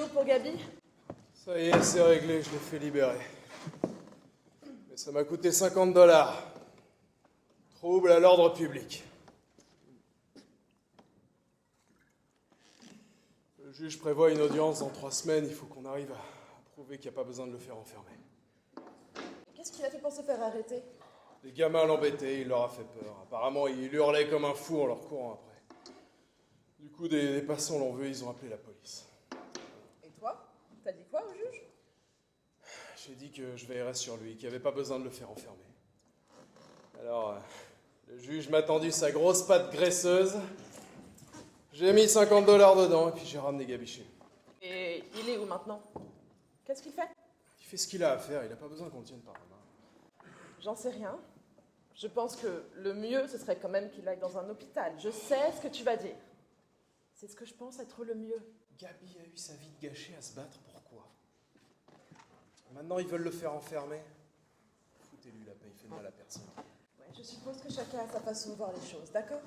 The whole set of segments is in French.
jour pour Gabi? Ça y est, c'est réglé, je l'ai fait libérer. Mais ça m'a coûté 50 $. Trouble à l'ordre public. Le juge prévoit une audience dans 3 semaines. Il faut qu'on arrive à prouver qu'il n'y a pas besoin de le faire enfermer. Qu'est-ce qu'il a fait pour se faire arrêter? Les gamins l'embêtaient, il leur a fait peur. Apparemment, il hurlait comme un fou en leur courant après. Du coup, des passants l'ont vu, ils ont appelé la police. Et toi? T'as dit quoi au juge? J'ai dit que je veillerais sur lui, qu'il n'y avait pas besoin de le faire enfermer. Alors, le juge m'a tendu sa grosse patte graisseuse. J'ai mis 50 $ dedans et puis j'ai ramené Gabi chez lui. Et il est où maintenant? Qu'est-ce qu'il fait? Il fait ce qu'il a à faire, il n'a pas besoin qu'on le tienne par la main. J'en sais rien. Je pense que le mieux, ce serait quand même qu'il aille dans un hôpital. Je sais ce que tu vas dire. C'est ce que je pense être le mieux. Gabi a eu sa vie de gâchée à se battre, pourquoi? Maintenant, ils veulent le faire enfermer. Foutez-lui la paix, il fait de mal à personne. Ouais, je suppose que chacun a sa façon de voir les choses, d'accord?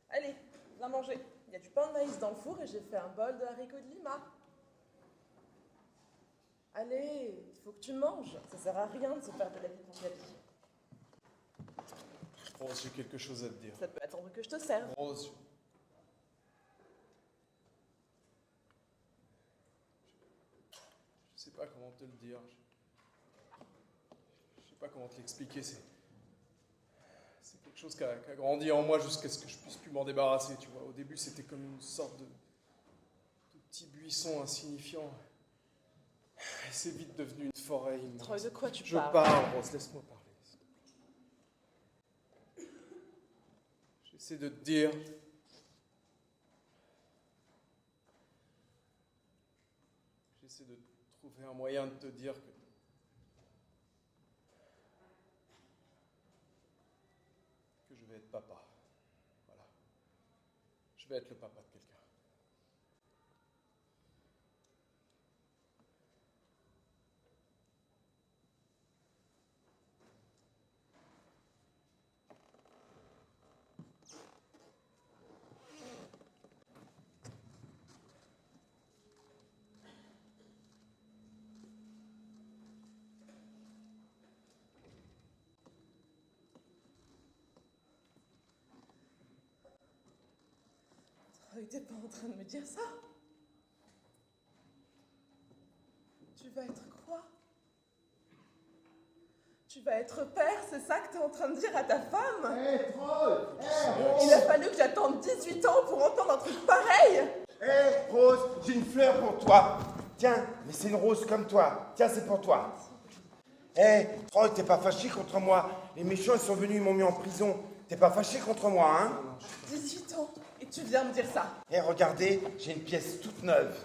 Allez, viens manger. Il y a du pain de maïs dans le four et j'ai fait un bol de haricots de Lima. Allez, il faut que tu manges. Ça sert à rien de se faire de la vie pour Gabi. Rose, j'ai quelque chose à te dire. Ça peut attendre que je te serve. Rose, je sais pas comment te le dire. Je sais pas comment te l'expliquer. C'est quelque chose qui a grandi en moi jusqu'à ce que je puisse plus m'en débarrasser. Tu vois, au début, c'était comme une sorte de petit buisson insignifiant. Et c'est vite devenu une forêt immense. Troy, de quoi tu Je parles? parle, Rose, laisse-moi parler. J'essaie de te dire. J'essaie de trouver un moyen de te dire que je vais être papa. Voilà. Je vais être le papa de quelqu'un. Troy, t'es pas en train de me dire ça? Tu vas être quoi? Tu vas être père, c'est ça que t'es en train de dire à ta femme? Hé, Rose! Il a fallu que j'attende 18 ans pour entendre un truc pareil! Hé, Rose, j'ai une fleur pour toi. Tiens, mais c'est une rose comme toi. Tiens, c'est pour toi. Hé, Troy, t'es pas fâché contre moi? Les méchants, ils sont venus, ils m'ont mis en prison. T'es pas fâché contre moi, hein? 18 ans, et tu viens me dire ça? Hé, regardez, j'ai une pièce toute neuve.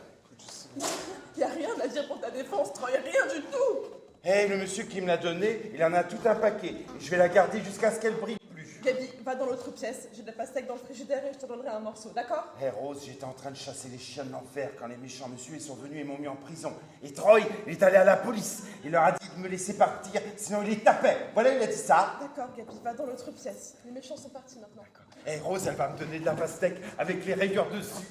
Y a rien à dire pour ta défense, Troy, rien du tout! Hé, le monsieur qui me l'a donnée, il en a tout un paquet. Et je vais la garder jusqu'à ce qu'elle brille plus. Gabi, va dans l'autre pièce, j'ai de la pastèque dans le frigidaire et je te donnerai un morceau, d'accord? Hé, Rose, j'étais en train de chasser les chiens de l'enfer quand les méchants monsieur ils sont venus et m'ont mis en prison. Et Troy, il est allé à la police. Il leur a dit de me laisser partir, sinon il les tapait. Voilà, il a dit ça. D'accord, Gabi, va dans l'autre pièce. Les méchants sont partis maintenant. Hé, Rose, elle va me donner de la pastèque avec les rayures dessus.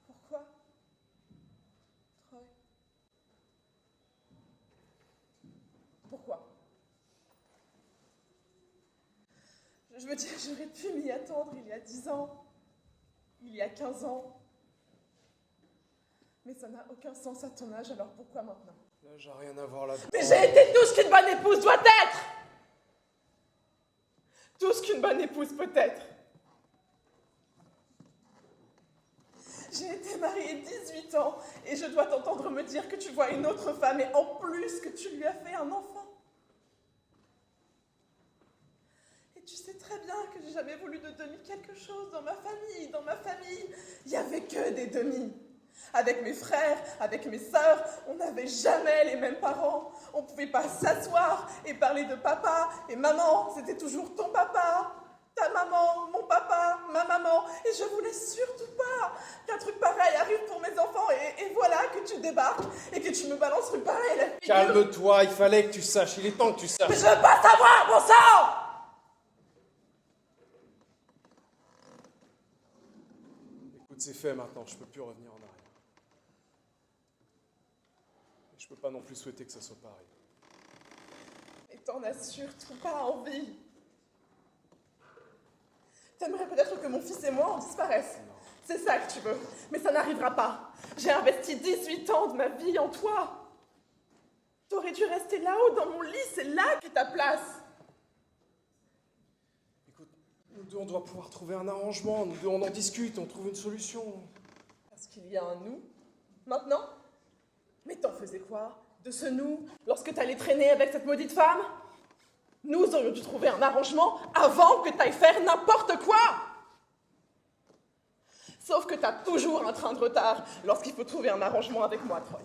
Pourquoi? Troy? Pourquoi? Je veux dire, j'aurais pu m'y attendre il y a 10 ans, il y a 15 ans. Mais ça n'a aucun sens à ton âge, alors pourquoi maintenant? Là, j'ai rien à voir là-dedans. Mais j'ai été tout ce qu'une bonne épouse doit être! Tout ce qu'une bonne épouse peut être! J'ai été mariée 18 ans et je dois t'entendre me dire que tu vois une autre femme et en plus que tu lui as fait un enfant. Et tu sais très bien que j'ai jamais voulu de demi quelque chose dans ma famille. Dans ma famille, il n'y avait que des demi. Avec mes frères, avec mes sœurs, on n'avait jamais les mêmes parents. On ne pouvait pas s'asseoir et parler de papa et maman, c'était toujours ton papa. ta maman, mon papa, ma maman, et je voulais surtout pas qu'un truc pareil arrive pour mes enfants, et voilà que tu débarques, et que tu me balances rue pareil la figure. Calme-toi, il fallait que tu saches, il est temps que tu saches. Mais je veux pas savoir, bon sang! Écoute, c'est fait maintenant, je peux plus revenir en arrière. Et je peux pas non plus souhaiter que ça soit pareil. Et t'en as surtout pas envie. T'aimerais peut-être que mon fils et moi, on disparaisse. Non. C'est ça que tu veux. Mais ça n'arrivera pas. J'ai investi 18 ans de ma vie en toi. T'aurais dû rester là-haut dans mon lit, c'est là qu'est ta place. Écoute, nous deux, on doit pouvoir trouver un arrangement, nous deux, on en discute, on trouve une solution. Parce qu'il y a un nous, maintenant. Mais t'en faisais quoi de ce nous lorsque t'allais traîner avec cette maudite femme? Nous aurions dû trouver un arrangement avant que t'ailles faire n'importe quoi. Sauf que t'as toujours un train de retard lorsqu'il faut trouver un arrangement avec moi, Troy.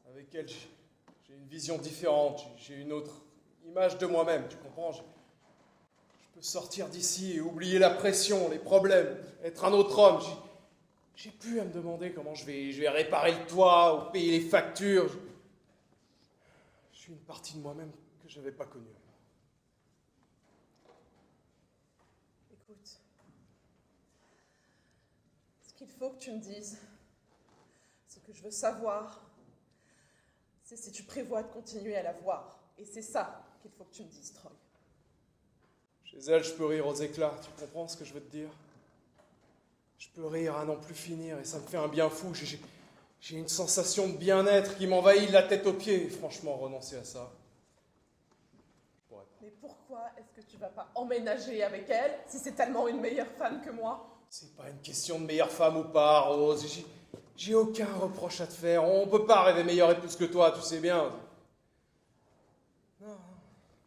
Avec elle, j'ai une vision différente, j'ai une autre image de moi-même, tu comprends? Je peux sortir d'ici et oublier la pression, les problèmes, être un autre homme. J'ai plus à me demander comment je vais réparer le toit ou payer les factures. Je suis une partie de moi-même que je n'avais pas connue. Écoute, ce qu'il faut que tu me dises, ce que je veux savoir, c'est si tu prévois de continuer à la voir. Et c'est ça qu'il faut que tu me dises, Troy. Chez elle, je peux rire aux éclats, tu comprends ce que je veux te dire? Je peux rire à n'en plus finir et ça me fait un bien fou. J'ai une sensation de bien-être qui m'envahit de la tête aux pieds. Et franchement, renoncer à ça, je pourrais pas. Mais pourquoi est-ce que tu vas pas emménager avec elle si c'est tellement une meilleure femme que moi? C'est pas une question de meilleure femme ou pas, Rose. J'ai aucun reproche à te faire. On peut pas rêver meilleure épouse que toi, tu sais bien. Non,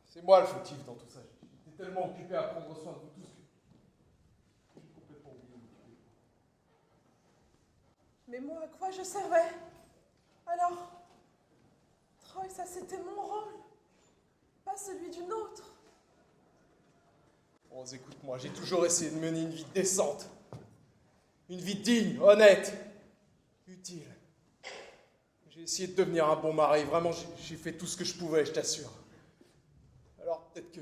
c'est moi le fautif dans tout ça. J'étais tellement occupé à prendre soin de vous tous que j'ai complètement oublié de m'occuper. Mais moi, à quoi je servais? Alors, Troy, ça c'était mon rôle, pas celui d'une autre. Rose, écoute-moi, j'ai toujours essayé de mener une vie décente. Une vie digne, honnête, utile. J'ai essayé de devenir un bon mari. Vraiment, j'ai fait tout ce que je pouvais, je t'assure. Alors, peut-être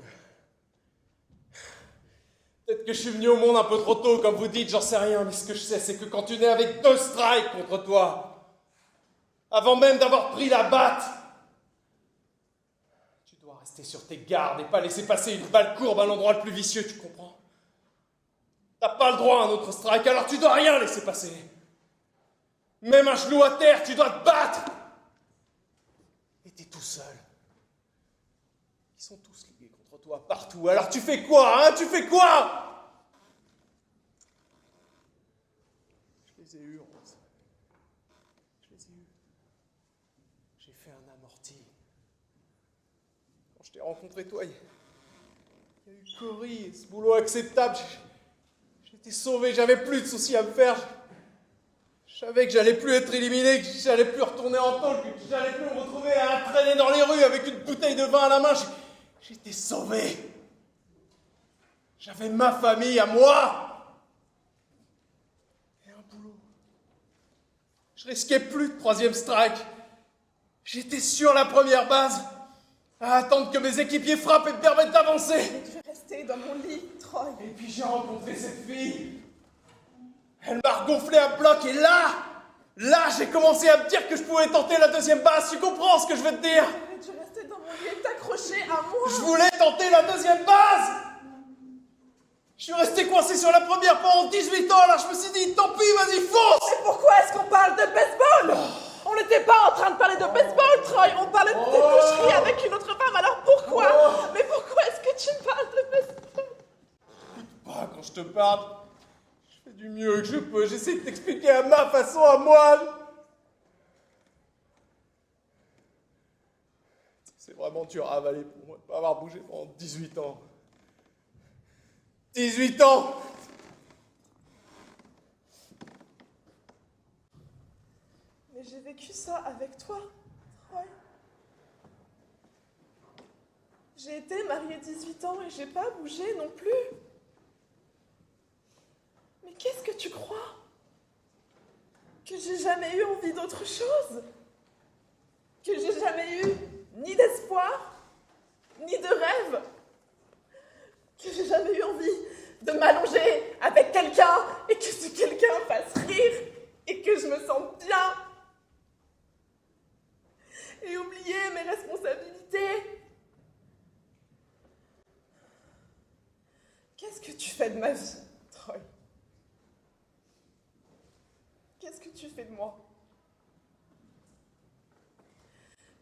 que je suis venu au monde un peu trop tôt, comme vous dites, j'en sais rien. Mais ce que je sais, c'est que quand tu nais avec 2 strikes contre toi, avant même d'avoir pris la batte, tu dois rester sur tes gardes et pas laisser passer une balle courbe à l'endroit le plus vicieux, tu comprends? T'as pas le droit à un autre strike, alors tu dois rien laisser passer. Même un genou à terre, tu dois te battre. Et t'es tout seul. Ils sont tous liés contre toi partout. Alors tu fais quoi, hein? Tu fais quoi? Je les ai eus, Rose. Je les ai eus. J'ai fait un amorti. Quand je t'ai rencontré, toi, il y a eu Cory, ce boulot acceptable. J'étais sauvé, j'avais plus de soucis à me faire. Je savais que j'allais plus être éliminé, que j'allais plus retourner en tôle, que j'allais plus me retrouver à traîner dans les rues avec une bouteille de vin à la main. J'étais sauvé. J'avais ma famille à moi. Et un boulot. Je risquais plus de 3e strike. J'étais sur la première base, à attendre que mes équipiers frappent et me permettent d'avancer. Et tu es resté dans mon lit, Troy. Et puis j'ai rencontré cette fille. Elle m'a regonflé à bloc et là, j'ai commencé à me dire que je pouvais tenter la 2e base. Tu comprends ce que je veux te dire? Et tu es resté dans mon lit et t'accrocher à moi. Je voulais tenter la 2e base. Je suis resté coincé sur la première pendant 18 ans. Alors je me suis dit, tant pis, vas-y, fonce. Mais pourquoi est-ce qu'on parle de baseball? On n'était pas en train de parler de baseball, Troy. On parlait de tes coucheries avec une autre femme. Alors pourquoi? Mais pourquoi est-ce que tu me parles de baseball? Bah, quand je te parle, je fais du mieux que je peux. J'essaie de t'expliquer à ma façon, à moi. C'est vraiment dur à avaler pour moi de ne pas avoir bougé pendant 18 ans. 18 ans! Mais j'ai vécu ça avec toi, Troy. J'ai été mariée 18 ans et j'ai pas bougé non plus. Mais qu'est-ce que tu crois? Que j'ai jamais eu envie d'autre chose? Que j'ai jamais eu ni d'espoir, ni de rêve? Que j'ai jamais eu envie de m'allonger avec quelqu'un et que ce quelqu'un fasse rire et que je me sente bien? Et oublier mes responsabilités? Qu'est-ce que tu fais de ma vie, Troy? Qu'est-ce que tu fais de moi?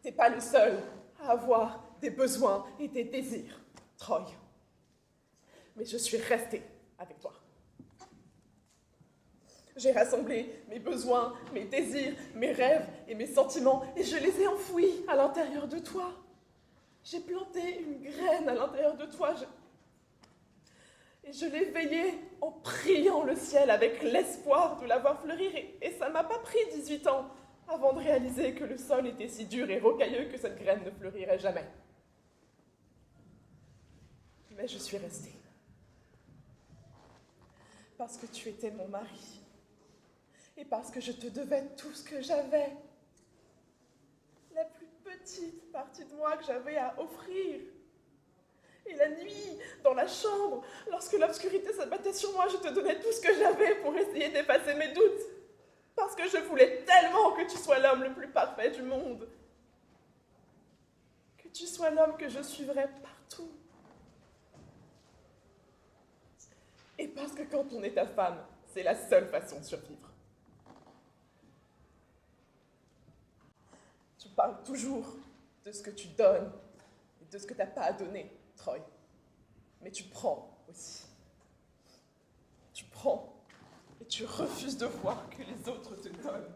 T'es pas le seul à avoir des besoins et des désirs, Troy. Mais je suis restée avec toi. J'ai rassemblé mes besoins, mes désirs, mes rêves et mes sentiments et je les ai enfouis à l'intérieur de toi. J'ai planté une graine à l'intérieur de toi. Et je l'ai veillée en priant le ciel avec l'espoir de la voir fleurir. Et ça m'a pas pris 18 ans avant de réaliser que le sol était si dur et rocailleux que cette graine ne fleurirait jamais. Mais je suis restée. Parce que tu étais mon mari. Et parce que je te devais tout ce que j'avais. La plus petite partie de moi que j'avais à offrir. Et la nuit, dans la chambre, lorsque l'obscurité s'abattait sur moi, je te donnais tout ce que j'avais pour essayer d'effacer mes doutes. Parce que je voulais tellement que tu sois l'homme le plus parfait du monde. Que tu sois l'homme que je suivrais partout. Et parce que quand on est ta femme, c'est la seule façon de survivre. Tu parles toujours de ce que tu donnes et de ce que tu n'as pas à donner, Troy. Mais tu prends aussi. Tu prends et tu refuses de voir que les autres te donnent.